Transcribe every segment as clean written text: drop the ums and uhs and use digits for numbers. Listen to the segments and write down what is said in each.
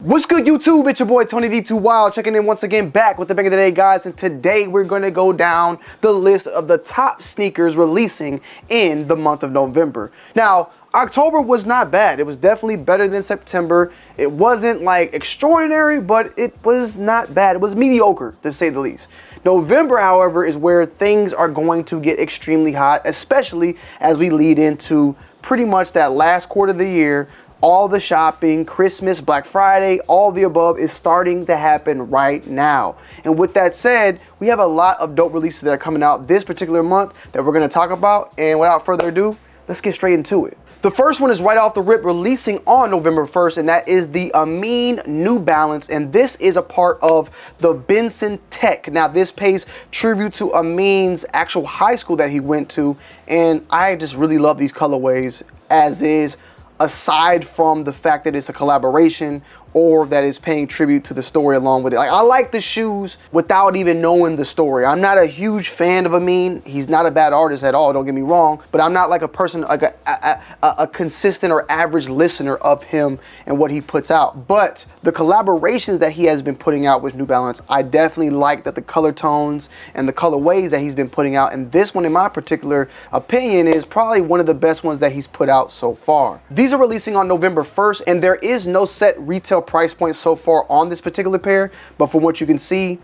What's good, YouTube? It's your boy Tony D2 Wild checking in once again, back with the bang of the day, guys. And today we're going to go down the list of the top sneakers releasing in the month of November. Now, October was not bad. It was definitely better than September. It wasn't like extraordinary, but it was not bad. It was mediocre, to say the least. November, however, is where things are going to get extremely hot, especially as we lead into pretty much that last quarter of the year. All the shopping, Christmas, Black Friday, all the above is starting to happen right now. And with that said, we have a lot of dope releases that are coming out this particular month that we're going to talk about. And without further ado, let's get straight into it. The first one is right off the rip, releasing on November 1st, and that is the Aman New Balance, and this is a part of the Benson Tech. Now, this pays tribute to Aman's actual high school that he went to, and I just really love these colorways as is, aside from the fact that it's a collaboration or that it's paying tribute to the story along with it. Like, I like the shoes without even knowing the story. I'm not a huge fan of Aman. He's not a bad artist at all, don't get me wrong, but I'm not like a person, like a consistent or average listener of him and what he puts out. But the collaborations that he has been putting out with New Balance, I definitely like that the color tones and the colorways that he's been putting out. And this one, in my particular opinion, is probably one of the best ones that he's put out so far. These are releasing on November 1st, and there is no set retail price point so far on this particular pair, but from what you can see,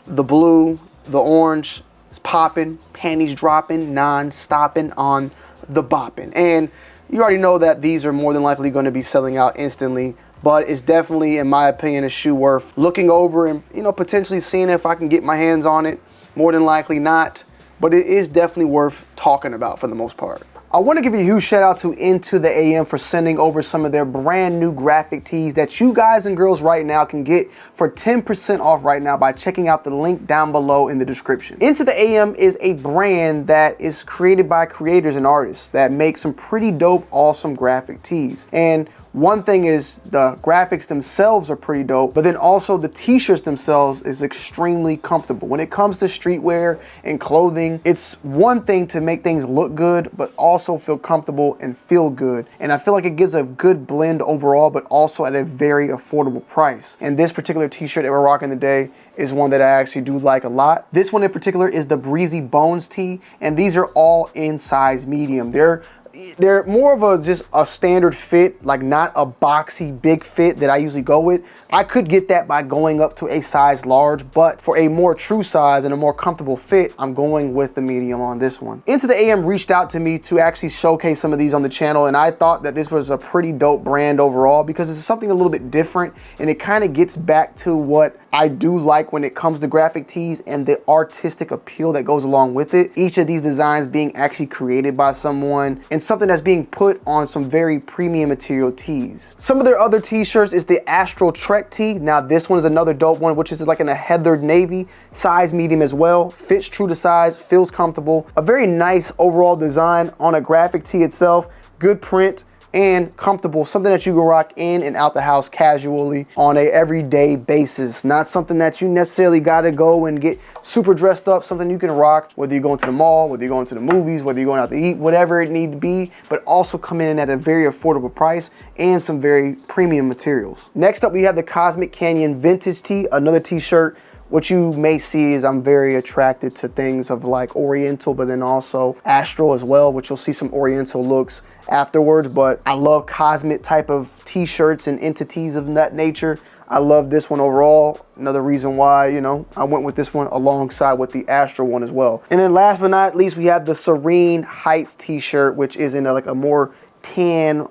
the blue, the orange is popping, panties dropping, non-stopping on the bopping. And you already know that these are more than likely going to be selling out instantly, but it's definitely, in my opinion, a shoe worth looking over and, you know, potentially seeing if I can get my hands on it. More than likely not, but it is definitely worth talking about for the most part. I want to give you a huge shout out to Into the AM for sending over some of their brand new graphic tees that you guys and girls right now can get for 10% off right now by checking out the link down below in the description. Into the AM is a brand that is created by creators and artists that make some pretty dope, awesome graphic tees. And one thing is the graphics themselves are pretty dope, but then also the t-shirts themselves is extremely comfortable. When it comes to streetwear and clothing, it's one thing to make things look good, but also feel comfortable and feel good. And I feel like it gives a good blend overall, but also at a very affordable price. And this particular t-shirt that we're rocking today is one that I actually do like a lot. This one in particular is the Breezy Bones tee, and these are all in size medium. They're more of a just a standard fit, like not a boxy big fit that I usually go with. I could get that by going up to a size large, but for a more true size and a more comfortable fit, I'm going with the medium on this one. Into the AM reached out to me to actually showcase some of these on the channel, and I thought that this was a pretty dope brand overall because it's something a little bit different, and it kind of gets back to what I do like when it comes to graphic tees and the artistic appeal that goes along with it. Each of these designs being actually created by someone and something that's being put on some very premium material tees. Some of their other t-shirts is the Astral Trek tee. Now this one is another dope one, which is like in a heathered navy, size medium as well, fits true to size, feels comfortable. A very nice overall design on a graphic tee itself, good print, and comfortable, something that you can rock in and out the house casually on a everyday basis. Not something that you necessarily gotta go and get super dressed up, something you can rock, whether you're going to the mall, whether you're going to the movies, whether you're going out to eat, whatever it need to be, but also come in at a very affordable price and some very premium materials. Next up, we have the Cosmic Canyon Vintage tee, another t-shirt. What you may see is I'm very attracted to things of like Oriental, but then also Astral as well, which you'll see some Oriental looks afterwards. But I love cosmic type of t-shirts and entities of that nature. I love this one overall. Another reason why, you know, I went with this one alongside with the Astral one as well. And then last but not least, we have the Serene Heights t-shirt, which is in like a more tan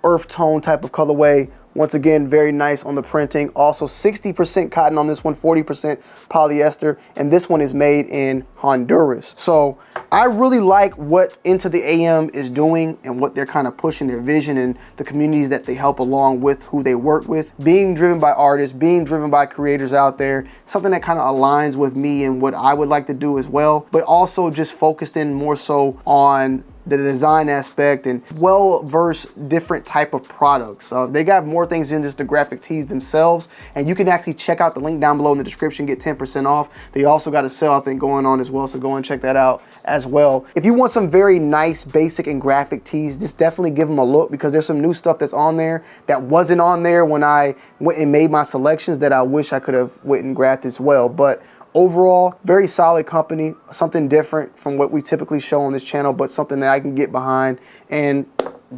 earth tone type of colorway. Once again, very nice on the printing. Also 60% cotton on this one, 40% polyester, and this one is made in Honduras. So I really like what Into the AM is doing and what they're kind of pushing, their vision and the communities that they help along with who they work with. Being driven by artists, being driven by creators out there, something that kind of aligns with me and what I would like to do as well, but also just focused in more so on the design aspect and well-versed different type of products. So they got more things than just the graphic tees themselves, and you can actually check out the link down below in the description, get 10% off. They also got a sale I think going on as well, so go and check that out as well. If you want some very nice basic and graphic tees, just definitely give them a look, because there's some new stuff that's on there that wasn't on there when I went and made my selections that I wish I could have went and grabbed as well. But overall, very solid company, something different from what we typically show on this channel, but something that I can get behind, and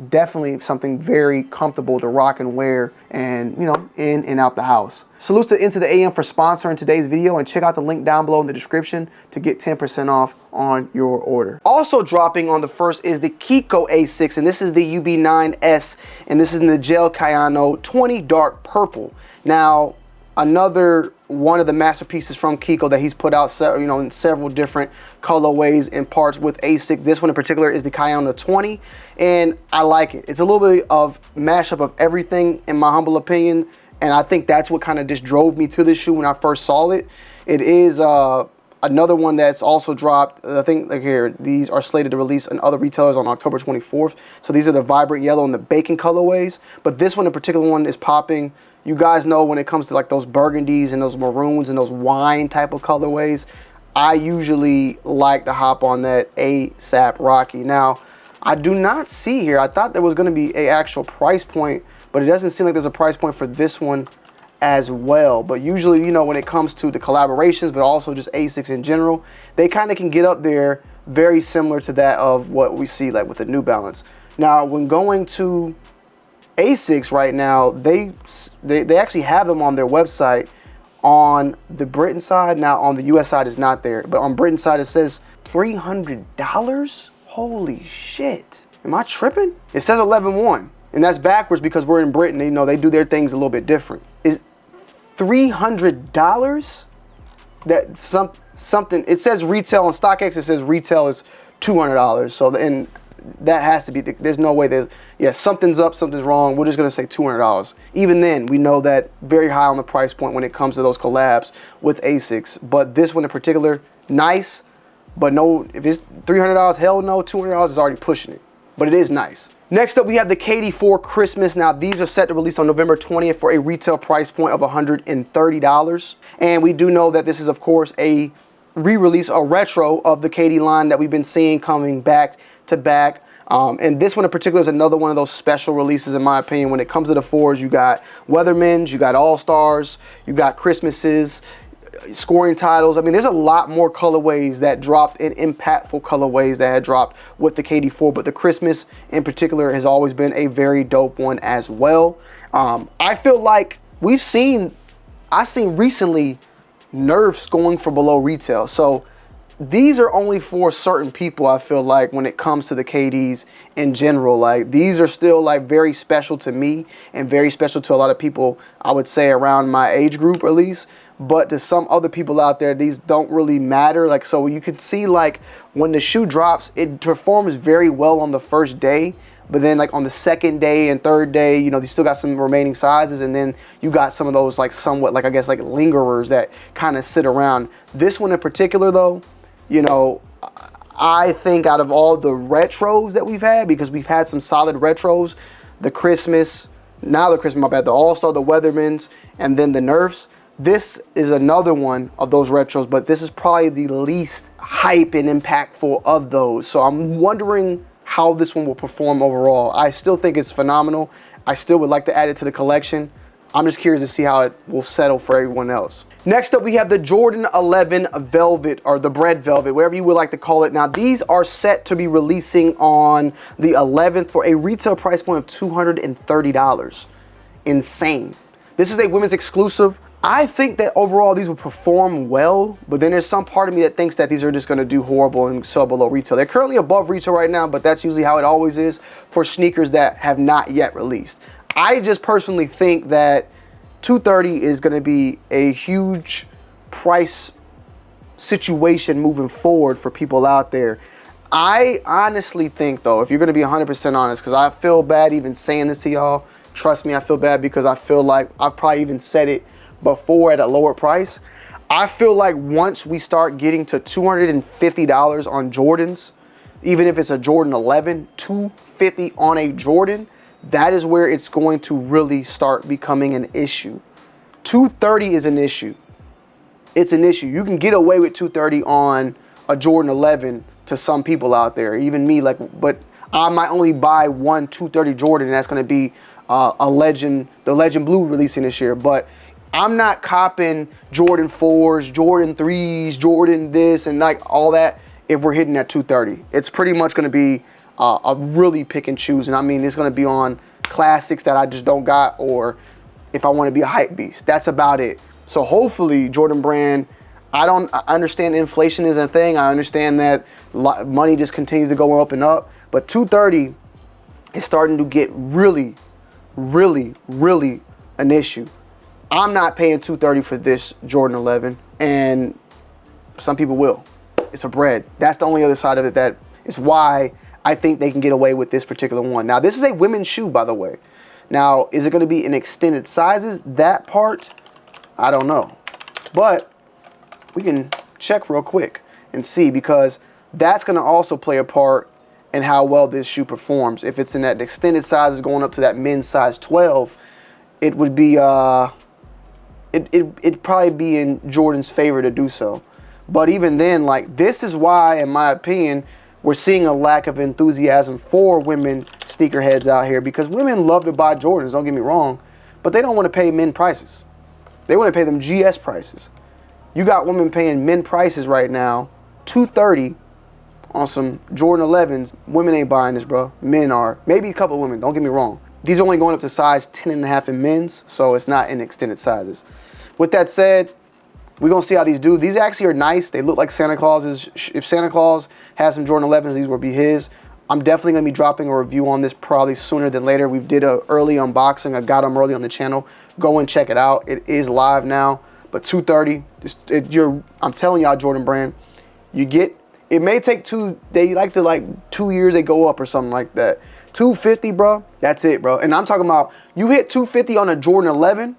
definitely something very comfortable to rock and wear and, you know, in and out the house. Salutes to Into the AM for sponsoring today's video, and check out the link down below in the description to get 10% off on your order. Also dropping on the 1st is the Kiko A6, and this is the UB9S, and this is in the GEL-Kayano 20 dark purple. Now, another one of the masterpieces from Kiko that he's put out, you know, in several different colorways and parts with ASICS. This one in particular is the Kayano 20, and I like it. It's a little bit of mashup of everything, in my humble opinion, and I think that's what kind of just drove me to this shoe when I first saw it. It is another one that's also dropped. I think, like here, these are slated to release in other retailers on October 24th. So these are the vibrant yellow and the bacon colorways, but this one in particular one is popping. You guys know when it comes to like those burgundies and those maroons and those wine type of colorways, I usually like to hop on that ASAP Rocky. Now, I do not see here, I thought there was going to be an actual price point, but it doesn't seem like there's a price point for this one as well. But usually, you know, when it comes to the collaborations, but also just ASICS in general, they kind of can get up there very similar to that of what we see like with the New Balance. Now, when going to ASICS right now, they actually have them on their website on the Britain side. Now on the US side is not there, but on Britain side it says $300. Holy shit, am I tripping? It says 11.1, and that's backwards because we're in Britain. You know, they do their things a little bit different. Is $300? That something, it says retail on StockX, it says retail is $200. So and that has to be, there's no way there's, yeah, something's up, something's wrong. We're just gonna say $200. Even then, we know that very high on the price point when it comes to those collabs with ASICS. But this one in particular, nice, but no, if it's $300, hell no, $200 is already pushing it. But it is nice. Next up, we have the KD4 Christmas. Now, these are set to release on November 20th for a retail price point of $130. And we do know that this is, of course, a re-release, a retro of the KD line that we've been seeing coming back to back. And this one in particular is another one of those special releases, in my opinion. When it comes to the fours, you got Weathermans, you got All-Stars, you got Christmases, scoring titles. I mean, there's a lot more colorways that dropped, and impactful colorways that had dropped with the KD4, but the Christmas in particular has always been a very dope one as well. I feel like I've seen recently Nerfs going for below retail. So these are only for certain people, I feel like, when it comes to the KDs in general. Like, these are still like very special to me and very special to a lot of people, I would say around my age group at least. But to some other people out there, these don't really matter. Like, so you can see like when the shoe drops, it performs very well on the first day. But then like on the second day and third day, you know, you still got some remaining sizes, and then you got some of those like somewhat like, I guess, like lingerers that kind of sit around. This one in particular though, you know, I think out of all the retros that we've had, because we've had some solid retros, the Christmas, the All-Star, the Weathermans, and then the Nerfs, this is another one of those retros, but this is probably the least hype and impactful of those. So I'm wondering how this one will perform overall. I still think it's phenomenal. I still would like to add it to the collection. I'm just curious to see how it will settle for everyone else. Next up, we have the Jordan 11 Velvet, or the Bred Velvet, whatever you would like to call it. Now, these are set to be releasing on the 11th for a retail price point of $230. Insane. This is a women's exclusive. I think that overall these will perform well, but then there's some part of me that thinks that these are just going to do horrible and sell below retail. They're currently above retail right now, but that's usually how it always is for sneakers that have not yet released. I just personally think that $230 is going to be a huge price situation moving forward for people out there. I honestly think, though, if you're going to be 100% honest, because I feel bad even saying this to y'all, trust me, I feel bad, because I feel like I've probably even said it before at a lower price. I feel like once we start getting to $250 on Jordans, even if it's a Jordan 11, 250 on a Jordan, that is where it's going to really start becoming an issue. 230 is an issue. It's an issue. You can get away with 230 on a Jordan 11 to some people out there, even me. But I might only buy one 230 Jordan, and that's going to be the Legend Blue releasing this year. But I'm not copping Jordan 4s, Jordan 3s, Jordan this, and like all that if we're hitting at 230. It's pretty much going to be a really pick and choose. And I mean, it's going to be on classics that I just don't got, or if I want to be a hype beast. That's about it. So hopefully, Jordan Brand, I understand inflation is a thing. I understand that money just continues to go up and up. But 230 is starting to get really, really, really an issue. I'm not paying 230 for this Jordan 11, and some people will. It's a Bred. That's the only other side of it that is why I think they can get away with this particular one. Now, this is a women's shoe, by the way. Now, is it going to be in extended sizes? That part, I don't know. But we can check real quick and see, because that's going to also play a part in how well this shoe performs. If it's in that extended sizes going up to that men's size 12, it would be it'd probably be in Jordan's favor to do so. But even then, like, this is why, in my opinion, we're seeing a lack of enthusiasm for women sneakerheads out here, because women love to buy Jordans, don't get me wrong, but they don't want to pay men prices. They want to pay them GS prices. You got women paying men prices right now, $230 on some Jordan 11s. Women ain't buying this, bro. Men are. Maybe a couple of women, don't get me wrong. These are only going up to size 10.5 in men's, so it's not in extended sizes. With that said, we're going to see how these do. These actually are nice. They look like Santa Claus's. If Santa Claus has some Jordan 11s, these will be his. I'm definitely going to be dropping a review on this probably sooner than later. We did an early unboxing. I got them early on the channel. Go and check it out. It is live now. But 230, I'm telling y'all, Jordan Brand, it may take they like to 2 years they go up or something like that. 250, bro, that's it, bro. And I'm talking about, you hit 250 on a Jordan 11,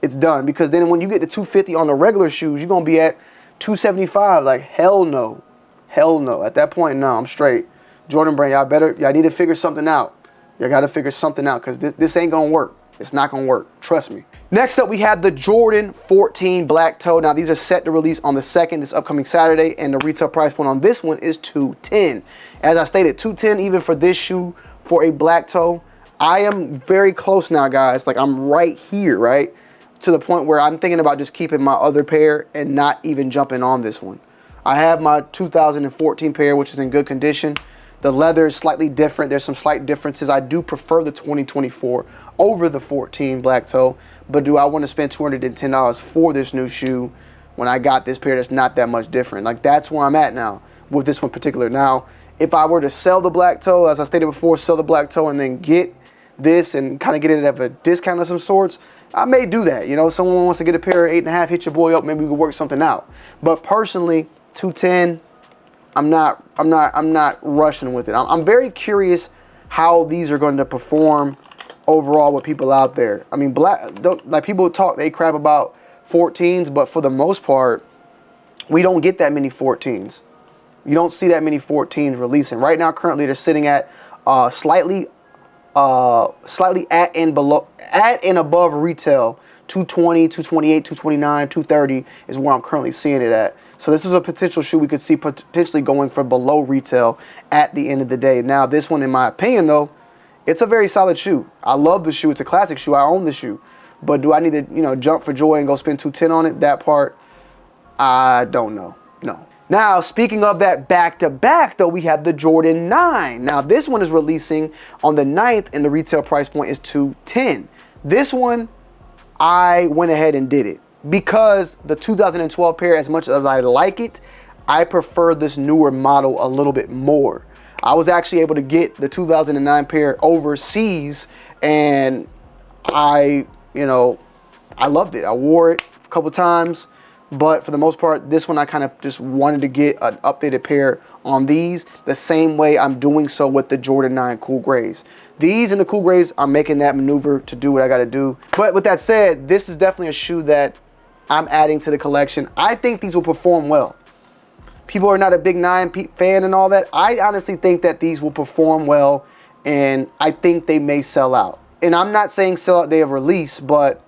it's done. Because then when you get the 250 on the regular shoes, you're going to be at 275. Like, hell no. Hell no. At that point, no, I'm straight. Jordan Brand, y'all need to figure something out. Y'all got to figure something out, because this ain't going to work. It's not going to work. Trust me. Next up, we have the Jordan 14 Black Toe. Now, these are set to release on the 2nd, this upcoming Saturday, and the retail price point on this one is $210. As I stated, $210 even for this shoe for a black toe. I am very close now, guys. Like, I'm right here, right? To the point where I'm thinking about just keeping my other pair and not even jumping on this one. I have my 2014 pair, which is in good condition. The leather is slightly different. There's some slight differences. I do prefer the 2024 over the 14 black toe. But do I want to spend $210 for this new shoe when I got this pair that's not that much different? Like, that's where I'm at now with this one particular. Now, if I were to sell the black toe, as I stated before, sell the black toe and then get this and kind of get it at a discount of some sorts, I may do that. You know, someone wants to get a pair of 8.5, hit your boy up, maybe we could work something out. But personally, 210, I'm not rushing with it. I'm very curious how these are going to perform overall with people out there. I mean, like, people talk, they crap about 14s, but for the most part, we don't get that many 14s. You don't see that many 14s releasing. Right now, currently, they're sitting at slightly at and above retail. 220, 228, 229, 230 is where I'm currently seeing it at. So this is a potential shoe we could see potentially going for below retail at the end of the day. Now, this one, in my opinion, though, it's a very solid shoe. I love the shoe. It's a classic shoe. I own the shoe. But do I need to, jump for joy and go spend $210 on it? That part, I don't know. No. Now, speaking of that back-to-back, though, we have the Jordan 9. Now, this one is releasing on the 9th, and the retail price point is $210. This one, I went ahead and did it. Because the 2012 pair, as much as I like it, I prefer this newer model a little bit more. I was actually able to get the 2009 pair overseas, and I loved it. I wore it a couple times, but for the most part, this one I kind of just wanted to get an updated pair on these, the same way I'm doing so with the Jordan 9 Cool Grays. These and the Cool Grays, I'm making that maneuver to do what I got to do. But with that said, this is definitely a shoe that I'm adding to the collection. I think these will perform well. people are not a big 9 fan and all that. I honestly think that these will perform well, and I think they may sell out. And I'm not saying sell out day of release, but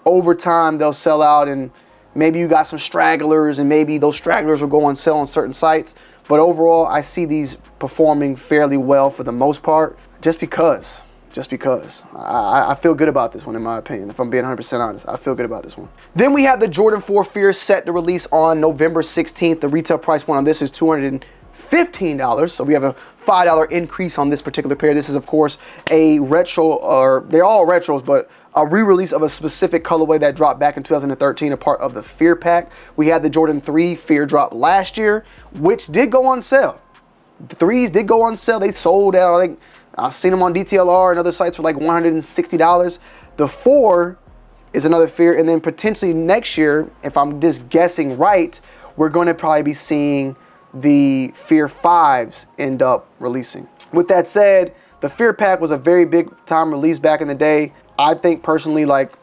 over time they'll sell out, and maybe you got some stragglers, and maybe those stragglers will go on sale on certain sites. But overall, I see these performing fairly well for the most part, just because. I feel good about this one, in my opinion. If I'm being 100% honest, I feel good about this one. Then we have the Jordan 4 Fear set to release on November 16th. The retail price point on this is $215. So we have a $5 increase on this particular pair. This is, of course, a retro, or they're all retros, but a re-release of a specific colorway that dropped back in 2013, a part of the Fear pack. We had the Jordan 3 Fear drop last year, which did go on sale. The 3s did go on sale. They sold out, I think, I've seen them on DTLR and other sites for like $160. The 4 is another Fear, and then potentially next year, if I'm just guessing right, we're going to probably be seeing the Fear 5s end up releasing. With that said, the Fear pack was a very big time release back in the day. I think personally, like,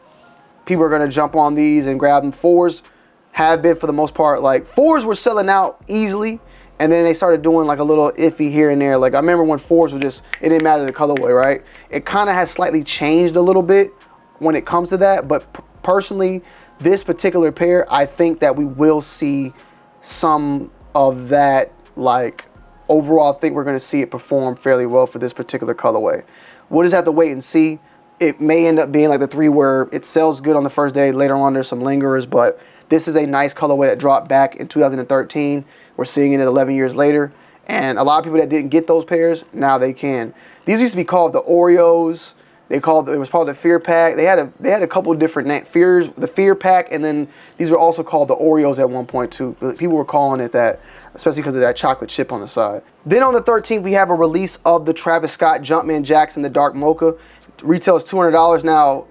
people are going to jump on these and grab them. 4s have been, for the most part, like, 4s were selling out easily. And then they started doing like a little iffy here and there. Like, I remember when 4s were just, it didn't matter the colorway, right? It kind of has slightly changed a little bit when it comes to that. But personally, this particular pair, I think that we will see some of that. Like, overall, I think we're going to see it perform fairly well for this particular colorway. We'll just have to wait and see. It may end up being like the 3 where it sells good on the first day. Later on, there's some lingerers. But this is a nice colorway that dropped back in 2013. We're seeing it 11 years later, and a lot of people that didn't get those pairs, now they can. These used to be called the Oreos. It was called the Fear pack. They had a couple of different names. The Fear pack, and then these were also called the Oreos at one point too. People were calling it that, especially because of that chocolate chip on the side. Then on the 13th, we have a release of the Travis Scott Jumpman Jacks in the Dark Mocha. Retail is $200 now.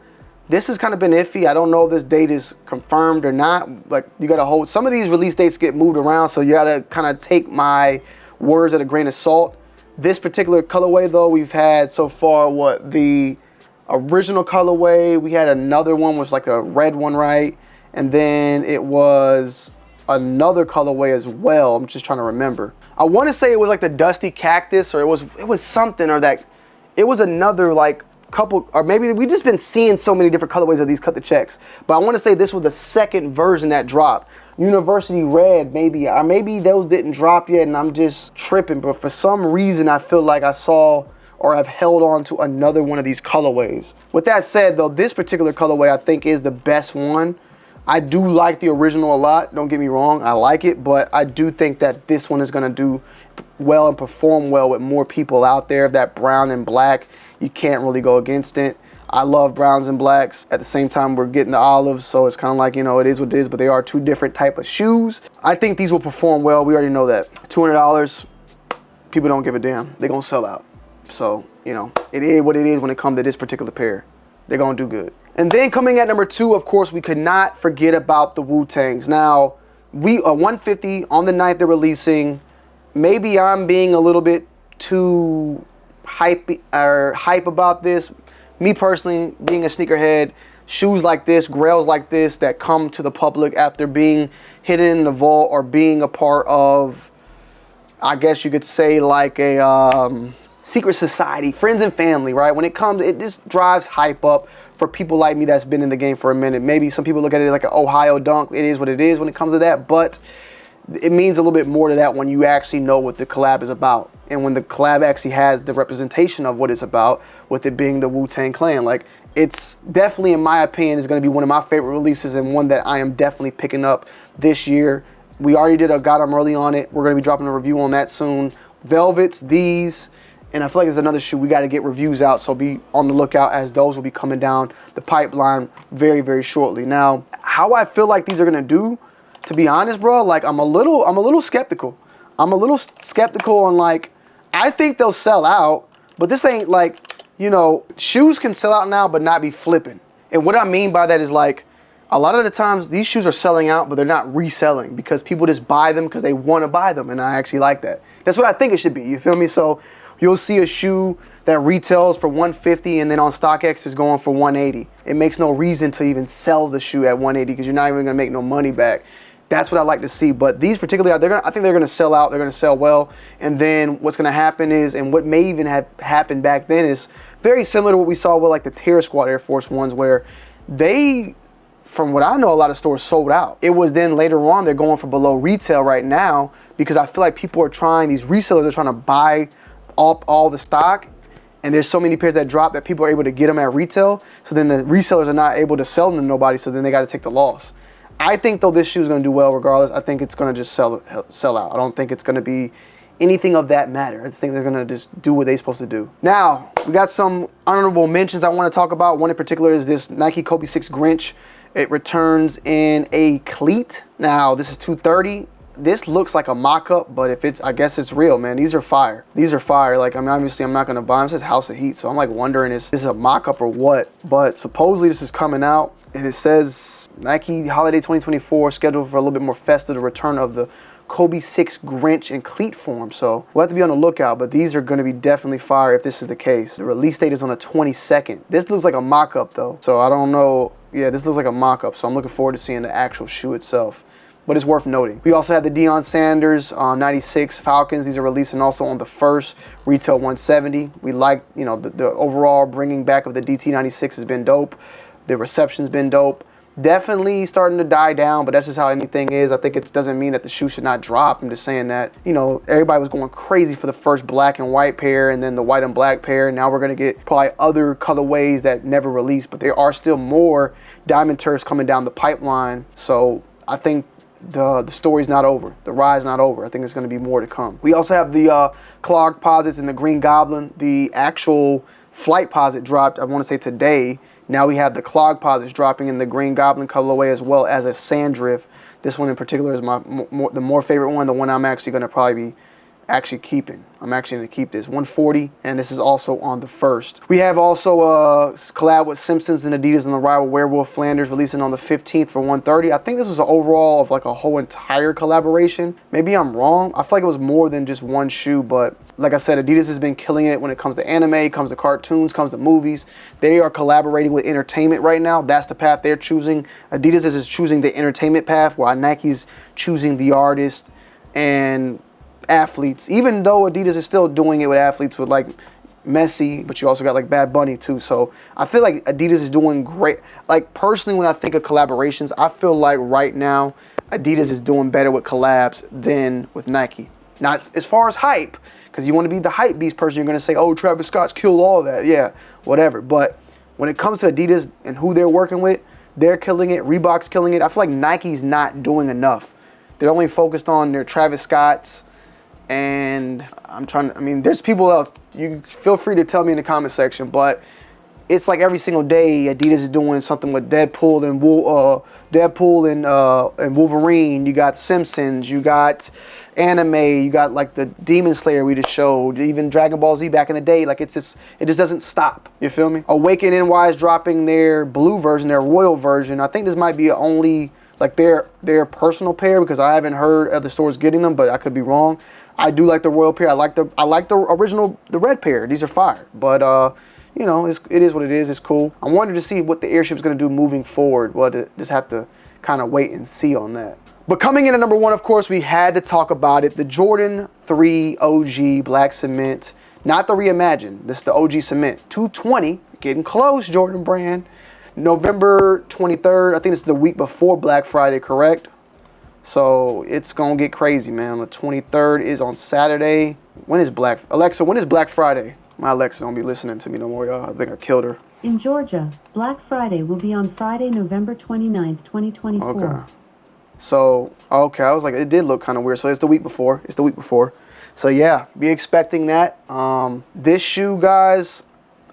This has kind of been iffy. I don't know if this date is confirmed or not. Like, you got to hold. Some of these release dates get moved around, so you got to kind of take my words at a grain of salt. This particular colorway, though, we've had so far, what, the original colorway. We had another one, was like a red one, right? And then it was another colorway as well. I'm just trying to remember. I want to say it was like the Dusty Cactus, or it was something, or that it was another like couple, or maybe we've just been seeing so many different colorways of these cut the checks. But I want to say this was the second version that dropped. University Red, maybe, or maybe those didn't drop yet and I'm just tripping. But for some reason, I feel like I saw or I've held on to another one of these colorways. With that said, though, this particular colorway I think is the best one. I do like the original a lot. Don't get me wrong, I like it, but I do think that this one is gonna do well and perform well with more people out there. That brown and black, you can't really go against it. I love browns and blacks. At the same time, we're getting the olives, so it's kind of like, you know, it is what it is, but they are two different type of shoes. I think these will perform well. We already know that. $200, people don't give a damn. They're gonna sell out. So, you know, it is what it is when it comes to this particular pair. They're gonna do good. And then coming at number 2, of course, we could not forget about the WuTangs. Now, we are 150 on the 9th they're releasing. Maybe I'm being a little bit too hype about this. Me personally, being a sneakerhead, shoes like this, grails like this that come to the public after being hidden in the vault or being a part of, I guess you could say, like a secret society, friends and family, right? When it comes, it just drives hype up for people like me that's been in the game for a minute. Maybe some people look at it like an Ohio dunk. It is what it is when it comes to that, but it means a little bit more to that when you actually know what the collab is about. And when the collab actually has the representation of what it's about, with it being the WuTang Clan. Like, it's definitely, in my opinion, is going to be one of my favorite releases and one that I am definitely picking up this year. We already did a got 'em early on it. We're going to be dropping a review on that soon. Velvets, these, and I feel like there's another shoe we got to get reviews out, so be on the lookout as those will be coming down the pipeline very, very shortly. Now, how I feel like these are going to do, to be honest, bro, like I'm a little skeptical. I'm a little skeptical on, like, I think they'll sell out, but this ain't like, you know, shoes can sell out now but not be flipping. And what I mean by that is, like, a lot of the times these shoes are selling out but they're not reselling because people just buy them because they want to buy them, and I actually like that. That's what I think it should be, you feel me? So you'll see a shoe that retails for $150 and then on StockX is going for $180. It makes no reason to even sell the shoe at $180 because you're not even gonna make no money back. That's what I like to see. But these particularly, I think they're gonna sell out. They're gonna sell well. And then what's gonna happen is, and what may even have happened back then is very similar to what we saw with like the Terror Squad Air Force Ones, where they, from what I know, a lot of stores sold out. It was then later on they're going for below retail right now, because I feel like people are trying, these resellers are trying to buy all the stock, and there's so many pairs that drop that people are able to get them at retail. So then the resellers are not able to sell them to nobody, so then they got to take the loss. I think though this shoe is going to do well regardless. I think it's going to just sell out. I don't think it's going to be anything of that matter. I just think they're going to just do what they're supposed to do. Now, we got some honorable mentions I want to talk about. One in particular is this Nike Kobe 6 Grinch. It returns in a cleat. Now, this is 230. This looks like a mock-up, but if it's, I guess it's real, man. These are fire. These are fire. Like, I mean, obviously I'm not going to buy them. It says House of Heat, so I'm like wondering if this is a mock-up or what. But supposedly this is coming out, and it says Nike Holiday 2024 scheduled for a little bit more festive, the return of the Kobe 6 Grinch in cleat form. So we'll have to be on the lookout, but these are going to be definitely fire if this is the case. The release date is on the 22nd. This looks like a mock-up though, so I don't know. Yeah, this looks like a mock-up, so I'm looking forward to seeing the actual shoe itself. But it's worth noting. We also have the Dion Sanders 96 Falcons. These are releasing also on the 1st, retail 170. We like, you know, the overall bringing back of the DT96 has been dope. The reception's been dope. Definitely starting to die down, but that's just how anything is. I think it doesn't mean that the shoe should not drop. I'm just saying that, you know, everybody was going crazy for the first black and white pair and then the white and black pair. Now we're going to get probably other colorways that never released, but there are still more diamond turfs coming down the pipeline. So I think the story's not over. The ride's not over. I think there's going to be more to come. We also have the clog posits in the Green Goblin. The actual flight posit dropped, I want to say today. Now we have the clog posits dropping in the Green Goblin colorway, as well as a Sandrift. This one in particular is the more favorite one, the one I'm actually going to probably be keeping. I'm actually going to keep this 140, and this is also on the 1st. We have also a collab with Simpsons and Adidas and the rival Werewolf Flanders releasing on the 15th for 130. I think this was an overall of like a whole entire collaboration. Maybe I'm wrong. I feel like it was more than just one shoe, but like I said, Adidas has been killing it when it comes to anime, comes to cartoons, comes to movies. They are collaborating with entertainment right now. That's the path they're choosing. Adidas is choosing the entertainment path, while Nike's choosing the artist and athletes. Even though Adidas is still doing it with athletes with like Messi, but you also got like Bad Bunny too. So I feel like Adidas is doing great. Like personally, when I think of collaborations, I feel like right now Adidas is doing better with collabs than with Nike. Not as far as hype, because you want to be the hype beast person. You're going to say, oh, Travis Scott's killed all of that. Yeah, whatever. But when it comes to Adidas and who they're working with, they're killing it. Reebok's killing it. I feel like Nike's not doing enough. They're only focused on their Travis Scott's. And I mean, there's people else. You feel free to tell me in the comment section, but it's like every single day Adidas is doing something with Deadpool and Wolverine. You got Simpsons, you got anime, you got like the Demon Slayer we just showed, even Dragon Ball Z back in the day. Like it just doesn't stop. You feel me? Awaken NY is dropping their blue version, their royal version. I think this might be only like their personal pair, because I haven't heard other stores getting them, but I could be wrong. I do like the royal pair. I like the original, the red pair. These are fire. But you know, it is what it is. It's cool. I wanted to see what the airship's going to do moving forward. We'll just have to kind of wait and see on that. But coming in at number 1, of course, we had to talk about it. The Jordan 3 OG Black Cement. Not the reimagined. This is the OG Cement. 220. Getting close, Jordan brand. November 23rd. I think this is the week before Black Friday, correct? So it's going to get crazy, man. The 23rd is on Saturday. When is Alexa, when is Black Friday? My Alexa don't be listening to me no more, y'all. I think I killed her. In Georgia, Black Friday will be on Friday, November 29th, 2024. Okay. So, okay, I was like, it did look kind of weird. So it's the week before. It's the week before. So yeah, be expecting that. This shoe, guys,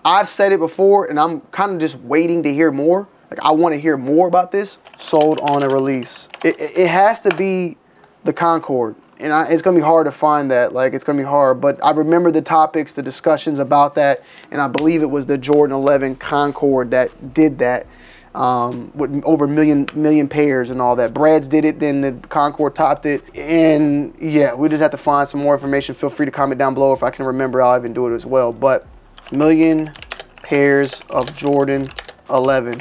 I've said it before, and I'm kind of just waiting to hear more. Like, I want to hear more about this. Sold on a release. It has to be the Concord. And it's going to be hard to find that. Like, it's going to be hard. But I remember the topics, the discussions about that. And I believe it was the Jordan 11 Concord that did that. With over a million pairs and all that. Bred's did it, then the Concord topped it. And yeah, we just have to find some more information. Feel free to comment down below. If I can remember, I'll even do it as well. But million pairs of Jordan 11.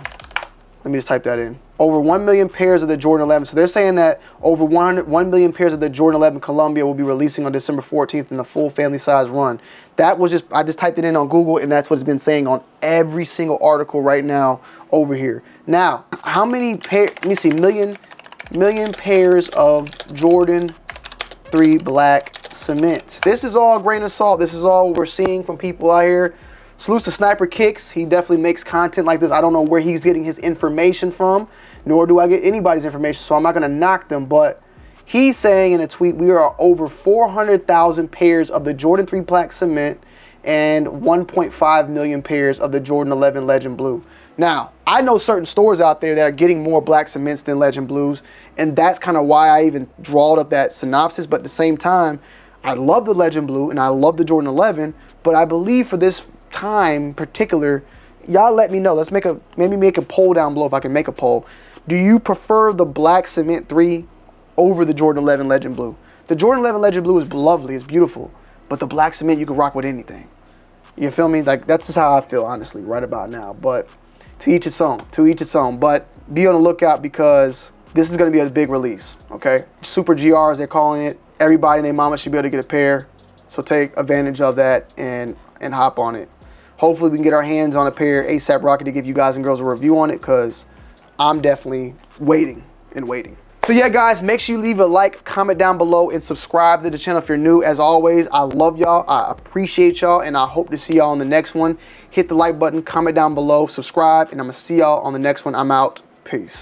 Let me just type that in. over 1 million pairs of the Jordan 11. So they're saying that over 1 million pairs of the Jordan 11 Columbia will be releasing on December 14th in the full family size run. That was just, I just typed it in on Google, and that's what it's been saying on every single article right now over here. Now, how many pairs, let me see, million pairs of Jordan 3 black cement. This is all grain of salt. This is all we're seeing from people out here. Salutes to Sniper Kicks. He definitely makes content like this. I don't know where he's getting his information from, nor do I get anybody's information, so I'm not going to knock them. But he's saying in a tweet, we are over 400,000 pairs of the Jordan 3 black cement and 1.5 million pairs of the Jordan 11 Legend Blue. Now, I know certain stores out there that are getting more black cements than Legend Blues, and that's kind of why I even drawed up that synopsis. But at the same time, I love the Legend Blue and I love the Jordan 11, but I believe for this time particular, y'all let me know. Let's maybe make a poll down below if I can make a poll. Do you prefer the black cement 3 over the Jordan 11 Legend Blue? The Jordan 11 Legend Blue is lovely, it's beautiful, but the black cement you can rock with anything. You feel me? Like, that's just how I feel, honestly, right about now. But to each its own, to each its own. But be on the lookout, because this is going to be a big release, okay? Super GRs, they're calling it. Everybody and their mama should be able to get a pair. So take advantage of that and hop on it. Hopefully we can get our hands on a pair ASAP Rocket to give you guys and girls a review on it, because I'm definitely waiting and waiting. So yeah, guys, make sure you leave a like, comment down below, and subscribe to the channel if you're new. As always, I love y'all, I appreciate y'all, and I hope to see y'all on the next one. Hit the like button, comment down below, subscribe, and I'm going to see y'all on the next one. I'm out. Peace.